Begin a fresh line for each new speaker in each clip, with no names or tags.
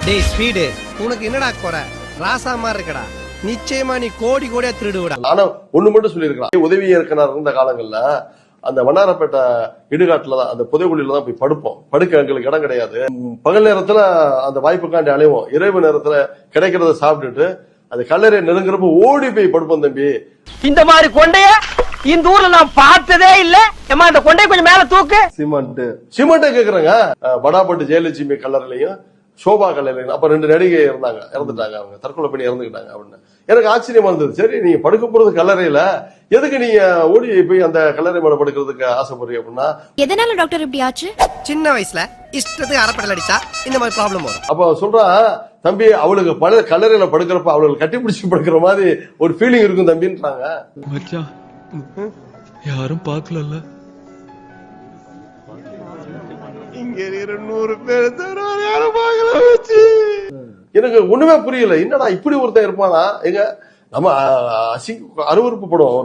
டேய் ஸ்பீடு, உனக்கு என்னடா குறை? ராசா மாதிரி இருக்கடா, நிச்சயமா நீ கோடி கோடியா திருடுவிடா.
ஆனா ஒண்ணு மட்டும் சொல்லியிருக்கலாம், உதவி இயக்குனர் இருந்த காலங்கள்ல அந்த வண்ணாரப்பேட்டை இடுகாட்டுலதான், அந்த புதைகுழியில தான் போய் படுப்போம். படுக்க எங்களுக்கு இடம் கிடையாது. பகல் நேரத்துல அந்த வாய்ப்புக்காண்டி அலைவோம், இரவு நேரத்துல கிடைக்கிறத சாப்பிட்டுட்டு அந்த கல்லறை நெருங்குறப்ப ஓடி போய் படுப்போம். தம்பி,
இந்த மாதிரி கொண்டைய இந்த ஊர்ல நான் பார்த்ததே இல்ல. ஏமா இந்த கொண்டை கொஞ்சம் மேல தூக்கு.
சிமெண்ட் கேக்குறாங்க. வடாப்பட்டு ஜெயலட்சுமி கல்லறையிலையும் சோபா கல்லறையிலும் அப்ப 2 நடிகை இருந்தாங்க, இறந்துட்டாங்க, அவங்க தற்கொலை பண்ணி இறந்துக்கிட்டாங்க அப்படின்னு எனக்கு ஆச்சரியமா இருந்தது. சரி, நீங்க படுக்க போறது கல்லறையில, எதுக்கு நீங்க ஓடி போய் அந்த கல்லறை மேல படுக்கிறதுக்கு ஆசைப்படுறீங்க அப்படின்னா?
எதனால டாக்டர் இப்படி ஆச்சு?
சின்ன வயசுல இஷ்டத்துக்கு அரைப்படல் அடிச்சா இந்த மாதிரி ப்ராப்ளம் வரும்.
அப்ப சொல்றா, தம்பி அவளுக்கு கல்லறையில படுக்கிறப்ப அவளுக்கு கட்டி பிடிச்சி படுக்கிற மாதிரி ஒரு ஃபீலிங் இருக்கும் தம்பின்றாங்க.
மச்சான் யாரும் பாக்கல,
எனக்கு ஒண்ணுமே புரியல. என்னடா இப்படி ஒருத்தன் இருப்பானா? எங்க நம்ம அருவறுப்பு படுவோம்.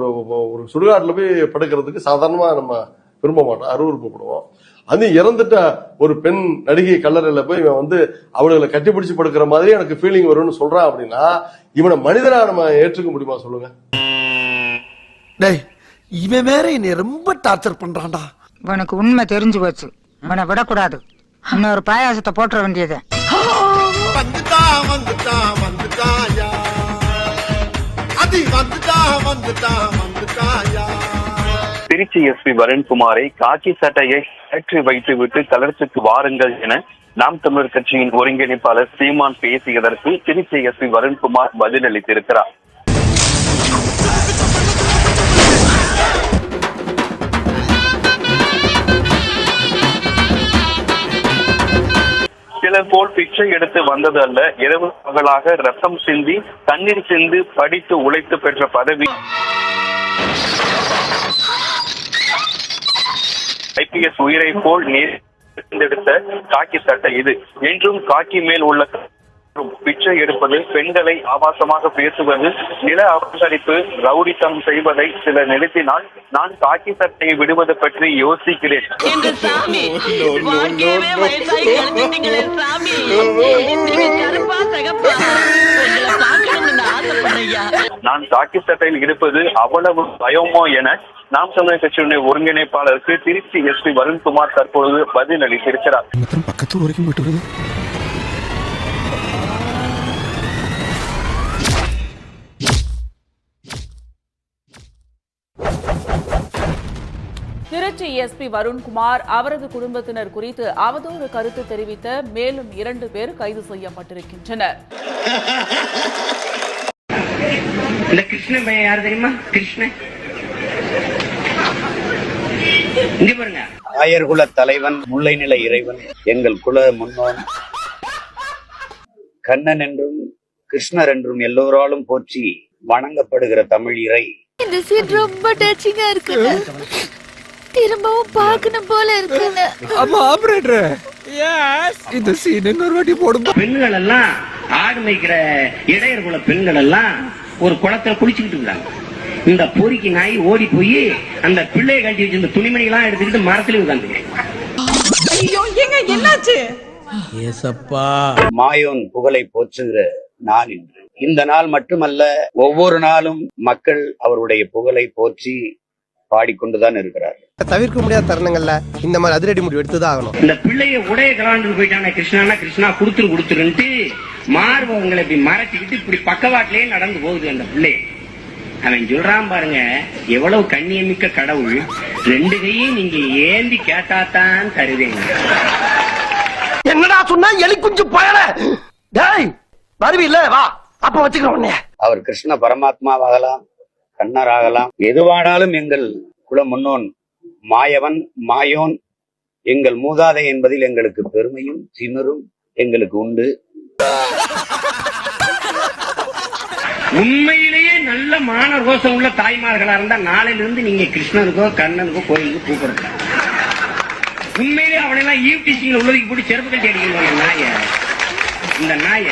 ஒரு சுடுகாட்டுல போய் படுக்கிறதுக்கு சாதாரணமா நம்ம விரும்ப மாட்டோம், அருவறுப்பு படுவோம். அது இறந்துட்ட ஒரு பெண் நடிகை கல்லறையில போய் இவன் வந்து அவளுகளை கட்டிப்பிடிச்சு படுக்கிற மாதிரி எனக்கு ஃபீலிங் வரும்னு சொல்றான் அப்படின்னா, இவனை மனிதனா நம்ம ஏற்றுக்க முடியுமா சொல்லுங்க?
டேய், இவன் வேற என்னை ரொம்ப டார்ச்சர் பண்றான்டா.
உனக்கு உண்மை தெரிஞ்சு போச்சு, உன்னை விடக்கூடாது. இன்னொரு பாயாசத்தை போட்டுற வேண்டியது.
திருச்சி எஸ்பி வருண்குமாரை காக்கி சட்டையை ஏற்றி வைத்துவிட்டு கலர்ச்சிக்கு வாருங்கள் என நாம் தமிழர் கட்சியின் ஒருங்கிணைப்பாளர் சீமான் பேசியதற்கு திருச்சி எஸ்பி வருண்குமார் பதிலளித்திருக்கிறார். சிலர் போல் பிச்சை எடுத்து வந்தது அல்ல, இரவு பகலாக ரத்தம் சிந்தி தண்ணீர் சிந்து படித்து உழைத்து பெற்ற பதவி ஐபிஎஸ் உயிரை போல் நேர்ந்தெடுத்த காக்கி சட்டை இது. என்றும் காக்கி மேல் உள்ள பிச்சை எடுப்பது, பெண்களை ஆபாசமாக பேசுவது, நில அபகரிப்பு, ரவுடித்தம் செய்வதை சிலர் நிறுத்தினால் நான் காக்கி சட்டையை விடுவது பற்றி யோசிக்கிறேன். நான் காக்கி சட்டையில் இருப்பது அவ்வளவு பயமோ என நாம் தமிழர் கட்சியினுடைய ஒருங்கிணைப்பாளருக்கு திருச்சி எஸ்பி வருண்குமார் தற்பொழுது பதில் அளித்திருக்கிறார்.
பக்கத்து வரைக்கும் போயிட்டு
திருச்சி எஸ்பி வருண்குமார் அவரது குடும்பத்தினர் குறித்து அவதூறு கருத்து தெரிவித்த மேலும் 2 பேர் கைது செய்யப்பட்டிருக்கின்றனர்.
இந்த கிருஷ்ணன் பையன் யாரு தெரியுமா? கிருஷ்ணன் இங்க பாருங்க.
ஆயர்குல தலைவன், முல்லை நில இறைவன், எங்கள் குல முன்னோன், கண்ணன் என்றும் கிருஷ்ணர் என்றும் எல்லோராலும் போற்றி வணங்கப்படுகிற தமிழ் இறை.
இந்த சீன் ரொம்ப டச்சிங்கா இருக்குங்க, திரும்பவும் பார்க்கணும் போல இருக்குங்க.
ஆமா ஆபரேட்டர், எஸ் இந்த சீன் இன்னொரு வாட்டி போடுங்க.
பெண்கள் எல்லாம் ஆடு மேய்க்கிற இடையர்குல பெண்கள் எல்லாம் ஒரு குளத்துல குளிச்சுக்கிட்டு இருந்தாங்க. இந்த பொறிக்கு நாய் ஓடி போய் அந்த பிள்ளையை கட்டி வச்சிருந்த துணிமணிகளாம் எடுத்துக்கிட்டு மரத்துல உட்கார்ந்து
என்னாச்சு?
மாயோன் புகழை போற்றுகிற நாள் இன்று. இந்த நாள் மட்டுமல்ல, ஒவ்வொரு நாளும் மக்கள் அவருடைய புகழை போற்றி பாடிக்கொண்டுதான் இருக்கிறார்.
தவிர்க்க முடியாத தருணங்கள்ல இந்த மாதிரி அதிரடி முடிவு எடுத்துதான் ஆகணும்.
இந்த பிள்ளைய உடைய கலாண்டு போயிட்டாங்க. கிருஷ்ணா கிருஷ்ணா கொடுத்துருன்ட்டு மார்பவங்களை இப்படி மறைச்சிக்கிட்டு இப்படி பக்கவாட்டிலேயே நடந்து போகுது அந்த பிள்ளை. அவன் சொல்றான் பாருங்க, எவ்வளவு கண்ணியமிக்க கடவுள், 2 கையும் நீங்க ஏந்தி கேட்டாத்தான் தருவேங்க.
என்னடா சொன்னா எலி குஞ்சு பயல. டேய் வருவி இல்ல, வா அப்ப வச்சுக்கிறோம்.
அவர் கிருஷ்ண பரமாத்மாவாகலாம், கண்ணராகலாம், எதுவானாலும் எங்கள் குல முன்னோன் மாயவன் மாயோன் எங்கள் மூதாதை என்பதில் எங்களுக்கு பெருமையும் திமிரும் எங்களுக்கு உண்டு.
உண்மையிலேயே நல்ல மான ரோசம் உள்ள தாய்மார்களா இருந்தா நாளையில இருந்து நீங்க கிருஷ்ணனுக்கோ கண்ணனுக்கோ கோயிலுக்கு கூப்பிடுற. உண்மையிலேயே அவனெல்லாம் ஈவ்டீசிங்ல உள்ளதுக்கு போட்டு செருப்பு கட்டி அடிக்கணும். நாய இந்த நாய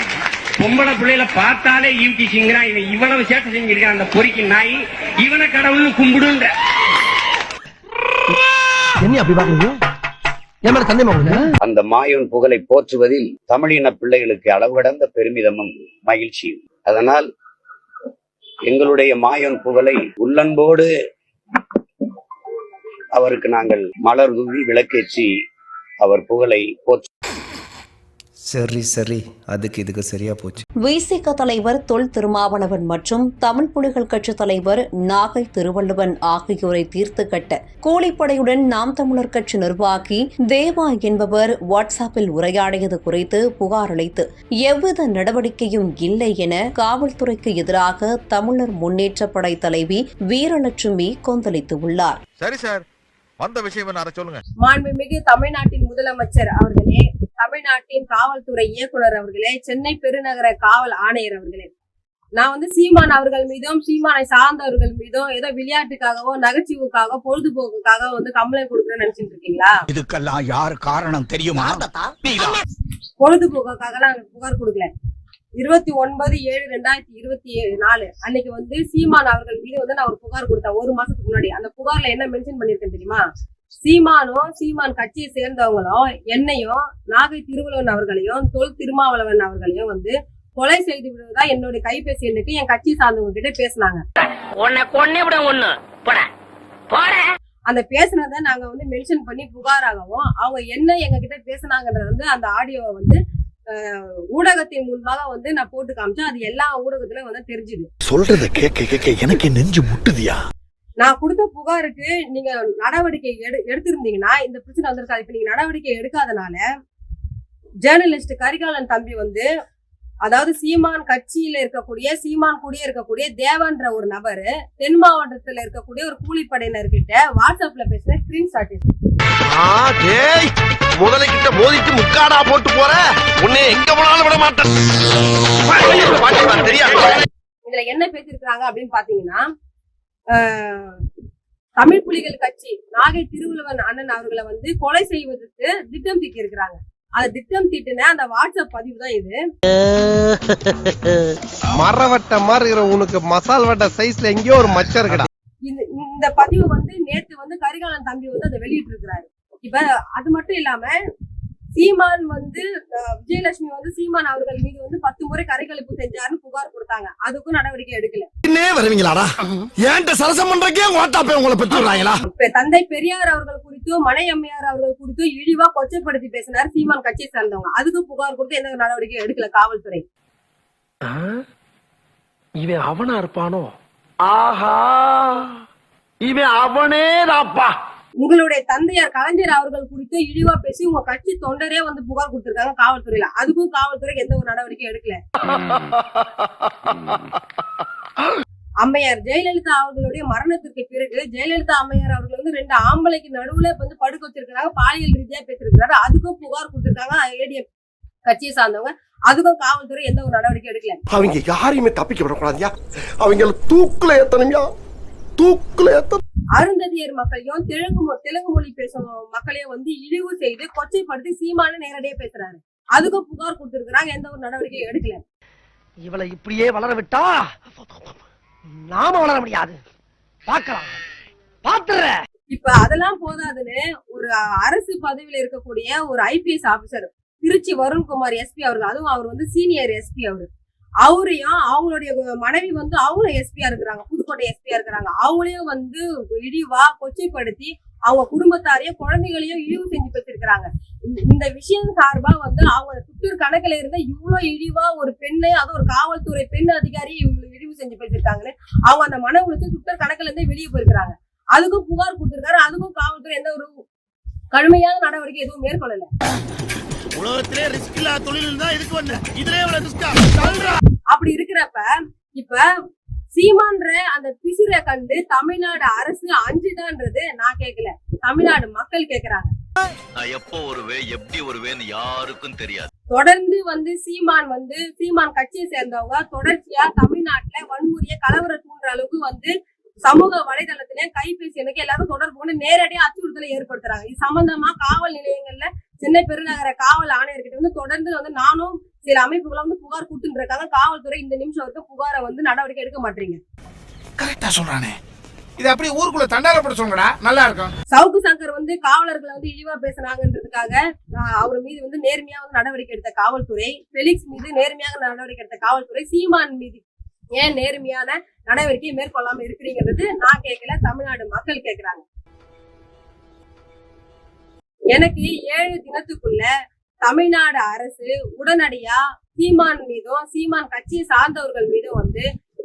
பொம்பளை பிள்ளைல பார்த்தாலே ஈவ்டீசிங்கிறான். இவன் இவ்வளவு சேட்டை செஞ்சிருக்கான் அந்த பொறிக்கு நாய். இவனை கடவுள்னு கும்பிடுன்ற.
என்ன அப்படி பாக்குறீங்க? என் மேல சந்தேகமா உங்களுக்கு?
அந்த மாயோன் புகழை போற்றுவதில் தமிழின பிள்ளைகளுக்கு அளவு கடந்த பெருமிதமும் மகிழ்ச்சியும். அதனால் எங்களுடைய மாயோன் புகழை உள்ளன்போடு அவருக்கு நாங்கள் மலர் தூவி விளக்கேற்றி அவர் புகழை போற்று.
சரி அதுக்கு இதுக்கு சரியா போச்சு.
விசிக தலைவர் தொல் திருமாவளவன் மற்றும் தமிழ் புலிகள் கட்சி தலைவர் நாகை திருவள்ளுவன் ஆகியோரை தீர்த்து கட்ட கூலிப்படையுடன் நாம் தமிழர் கட்சி நிர்வாகி தேவா என்பவர் வாட்ஸ்அப்பில் உரையாடியது குறித்து புகார் அளித்து எவ்வித நடவடிக்கையும் இல்லை என காவல்துறைக்கு எதிராக தமிழர் முன்னேற்ற படை தலைவி வீரலட்சுமி கொந்தளித்துள்ளார்.
சரி சார், வந்த விஷயம் என்ன சொல்லுங்க.
மாண்புமிகு தமிழ்நாட்டின் முதலமைச்சர் அவர்களே, தமிழ்நாட்டின் காவல்துறை இயக்குனர் அவர்களே, சென்னை பெருநகர காவல் ஆணையர் அவர்களே, நான் சீமான் அவர்கள் மீதும் சீமானை சார்ந்தவர்கள் மீதும் ஏதோ விளையாட்டுக்காகவோ நகைச்சுவுக்காக பொழுதுபோக்குக்காக கம்ப்ளைண்ட் கொடுக்குறேன்னு நினைச்சிட்டு இருக்கீங்களா?
இதுக்கெல்லாம் யாரு காரணம் தெரியுமா?
பொழுதுபோக்குக்காக நாங்க புகார் கொடுக்கல. 29/7/2024 அன்னைக்கு சீமான் அவர்கள் மீது நான் ஒரு புகார் கொடுத்தேன். ஒரு மாசத்துக்கு முன்னாடி. அந்த புகார்ல என்ன மென்ஷன் பண்ணிருக்கேன் தெரியுமா? சீமானும் சீமான் கட்சியை சேர்ந்தவங்களும் என்னையும் நாகை திருவள்ளுவன் அவர்களையும் தொல் திருமாவளவன் அவர்களையும் கொலை செய்து விடுவதா என்னுடைய கைபேசி எண்ணுக்கு என் கட்சி சார்ந்தவங்க கிட்ட பேசினாங்க. அந்த பேசினதை நாங்க மென்ஷன் பண்ணி புகாராகவும் அவங்க என்ன எங்க கிட்ட பேசினாங்கன்றது அந்த ஆடியோவை ஊடகத்தின் முன்பாக நான் போட்டு காமிச்சேன். அது எல்லா ஊடகத்திலும் தெரிஞ்சுது.
சொல்றத கேட்க எனக்கு நெஞ்சு முட்டுதியா.
நான் கொடுத்த புகாருக்கு நீங்க நடவடிக்கை எடுத்திருந்தீங்கன்னா இந்த பிரச்சனை வந்திருக்காது. இப்ப நீங்க நடவடிக்கை எடுக்காதனால ஜேர்னலிஸ்ட் கரிகாலன் தம்பி அதாவது சீமான் கட்சியில இருக்கக்கூடிய சீமான் கூடிய இருக்கக்கூடிய தேவன்ற ஒரு நபரு தென் மாவட்டத்துல இருக்கக்கூடிய ஒரு கூலிப்படையினர் கிட்ட வாட்ஸ்அப்ல பேசின ஸ்கிரீன்ஷாட்.
முதலைக்கிட்ட மோதிட்டு முக்காடா போட்டு போற உன்னை எங்க போனாலும் விட மாட்டேன்.
இதுல என்ன பேசிருக்காங்க அப்படின்னு பாத்தீங்கன்னா, தமிழ் புலிகள் கட்சி நாகை திருவள்ளுவன் அண்ணன் அவர்களை கொலை செய்வதற்கு திட்டம் தீட்டி இருக்கிறாங்க. அந்த திட்டம் தீட்டின அந்த வாட்ஸ்அப் பதிவு தான் இது.
மரவட்ட மாதிரி இருக்கிற உனக்கு மசால் வட்ட சைஸ்ல எங்கேயோ ஒரு மச்சம் இருக்குடா.
இந்த பதிவு நேத்து கரிகாலன் தம்பி அதை வெளியிட்டு இருக்கிறாரு. இப்ப அது மட்டும் இல்லாம சீமான் விஜயலட்சுமி சீமான் அவர்கள் மீது 10 முறை கரைகழிப்பு செஞ்சாருன்னு புகார் கொடுத்தாங்க. அதுக்கும் நடவடிக்கை எடுக்கல.
வருவீங்களாடா? ஏன்ட்ட சரசம் பண்றக்கே ஓட்டாப்பே உங்களை பெற்றுறாங்களா?
தந்தை பெரியார் அவர்கள் குறித்து மனை அம்மையார் அவர்கள் குறித்து இழிவா கொச்சைப்படுத்தி பேசினார் சீமான் கட்சியை சேர்ந்தவங்க. அதுக்கு புகார் கொடுத்து எந்த நடவடிக்கை எடுக்கல காவல்துறை.
இவன் அவனா இருப்பானோ? ஆஹா, இவன் அவனே தாப்பா.
உங்களுடைய தந்தையார் கலைஞர் அவர்கள் குறித்து இழிவா பேசி உங்க கட்சி தொண்டரே புகார் கொடுத்திருக்காங்க காவல்துறையில. அதுக்கும் காவல்துறை எந்த ஒரு நடவடிக்கை எடுக்கல. அம்மையார் ஜெயலலிதா அவர்களுடைய மரணத்திற்கு பிறகு ஜெயலலிதா அம்மையார் அவர்கள் 2 ஆம்பளைக்கு நடுவுல படுக்க வச்சிருக்காங்க, பாலியல் ரீதியா பேசிருக்காரு. அதுக்கும் புகார் கொடுத்திருக்காங்க ஏடிஎம் கட்சியை சார்ந்தவங்க. அதுக்கும் காவல்துறை எந்த ஒரு நடவடிக்கை எடுக்கல.
அவங்க யாரையுமே தப்பிக்க விடக்கூடாதியா. அவங்க தூக்குல ஏத்தணும்யா, தூக்குல ஏத்த.
அருந்ததியர் மக்களையும் தெலுங்கு மொழி பேசும் மக்களையும் இழிவு செய்து கொச்சைப்படுத்தி சீமான நேரடியா பேசுறாரு. அதுக்கும் புகார் கொடுத்திருக்கிறாங்க. எந்த ஒரு நடவடிக்கை எடுக்கல.
இவளை இப்படியே வளர விட்டா நாம வளர முடியாது. பாக்கலாம் பாத்துற.
இப்ப அதெல்லாம் போதாதுன்னு ஒரு அரசு பதவியில இருக்கக்கூடிய ஒரு IPS officer Trichy Varunkumar SP அவர்கள், அதுவும் அவர் சீனியர் SP அவரையும் அவங்களுடைய மனைவி அவங்களும் எஸ்பியா இருக்கிறாங்க, புதுக்கோட்டை எஸ்பியா இருக்கிறாங்க. அவங்களையும் இழிவா கொச்சைப்படுத்தி அவங்க குடும்பத்தாரையும் குழந்தைகளையும் இழிவு செஞ்சு பேசிருக்கிறாங்க. இந்த விஷயம் சார்பா அவங்க ட்விட்டர் கணக்குல இருந்த இவ்வளவு இழிவா ஒரு பெண்ணை, அது ஒரு காவல்துறை பெண் அதிகாரி இழிவு செஞ்சு பேசிருக்காங்கன்னு அவங்க அந்த மன உளைச்சல் ட்விட்டர் கணக்குல இருந்தே வெளியே போயிருக்கிறாங்க. அதுக்கும் புகார் கொடுத்திருக்காரு. அதுக்கும் காவல்துறை எந்த ஒரு கடுமையான நடவடிக்கை எதுவும் மேற்கொள்ளல.
உலகத்திலே ரிஸ்க் இல்லாத தொழில் தான் இதுக்கு வந்த. இதுலயே எவ்வளவு ரிஸ்கா?
அப்படி இருக்கிறப்ப இப்ப சீமான்ற அந்த பிசிற கண்டு தமிழ்நாடு அரசு அஞ்சுதான்றது நான் கேட்கல, தமிழ்நாடு மக்கள் கேக்குறாங்க.
நான் எப்போ வருவேன் எப்படி வருவேன்னு யாருக்கும் தெரியாது.
தொடர்ந்து சீமான் சீமான் கட்சியை சேர்ந்தவங்க தொடர்ச்சியா தமிழ்நாட்டுல வன்முறைய கலவர தூண்டுற அளவுக்கு சமூக வலைதளத்திலே கைபேசி எனக்கு எல்லாரும் தொடர்பு கொண்டு நேரடியா அச்சுறுத்தலை ஏற்படுத்துறாங்க. இது சம்பந்தமா காவல் நிலையங்கள்ல சென்னை பெருநகர காவல் ஆணையர்கிட்ட தொடர்ந்து நானும் சில அமைப்புகளை புகார் கொடுத்துட்டு இருக்காங்க. காவல்துறை இந்த நிமிஷம் வரைக்கும் புகாரை நடவடிக்கை எடுக்க மாட்டீங்க.
கரெக்டா சொல்றானே, இது அப்படியே ஊருக்குள்ள தண்டாரப்பட சொல்லுங்கடா, நல்லா இருக்கும்.
சவுக்கு சங்கர் வந்து காவலர்களை வந்து இழிவா பேசுனாங்கன்றதுக்காக அவர் மீது வந்து நேர்மையா வந்து நடவடிக்கை எடுத்த காவல்துறை, பெலிக்ஸ் மீது நேர்மையாக நடவடிக்கை எடுத்த காவல்துறை, சீமான் மீது ஏன் நேர்மையான நடவடிக்கை மேற்கொள்ளாம இருக்கிறீங்கிறது நான் கேட்கல, தமிழ்நாடு மக்கள் கேட்கிறாங்க. எனக்கு 7 தினத்துக்குள்ள தமிழ்நாடு அரசு உடனடியா சீமான் மீதும் சீமான் கட்சியை சார்ந்தவர்கள் மீதும் வந்து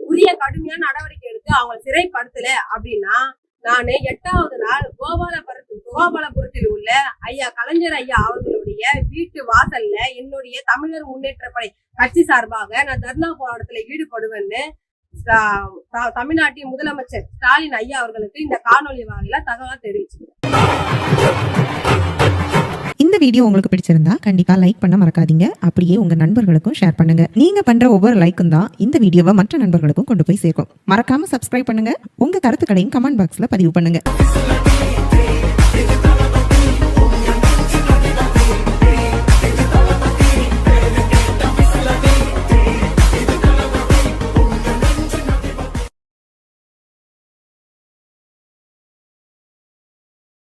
உரிய கடுமையான நடவடிக்கை எடுத்து அவங்க சிறைப்படுத்தல அப்படின்னா நான் 8வது நாள் கோபாலபுரத்தில் உள்ள ஐயா கலைஞர் ஐயா அவர்களுடைய வீட்டு வாசல்ல என்னுடைய தமிழர் முன்னேற்ற படை கட்சி சார்பாக நான் தர்ணா போராட்டத்துல ஈடுபடுவேன்னு தமிழ்நாட்டின் முதலமைச்சர் ஸ்டாலின் ஐயா அவர்களுக்கு இந்த காணொலி வாயிலா தகவலா தெரிவிச்சிருக்கேன்.
இந்த வீடியோ உங்களுக்கு பிடிச்சிருந்தா கண்டிப்பா லைக் பண்ண மறக்காதீங்க. அப்படியே உங்க நண்பர்களுக்கும் ஷேர் பண்ணுங்க. நீங்க பண்ற ஒவ்வொரு லைக்கும் தான் இந்த வீடியோவை மற்ற நண்பர்களுக்கும் கொண்டு போய் சேர்க்கும். மறக்காம சப்ஸ்கிரைப் பண்ணுங்க. உங்க கருத்துக்களையும் கமெண்ட் பாக்ஸ்ல பதிவு பண்ணுங்க.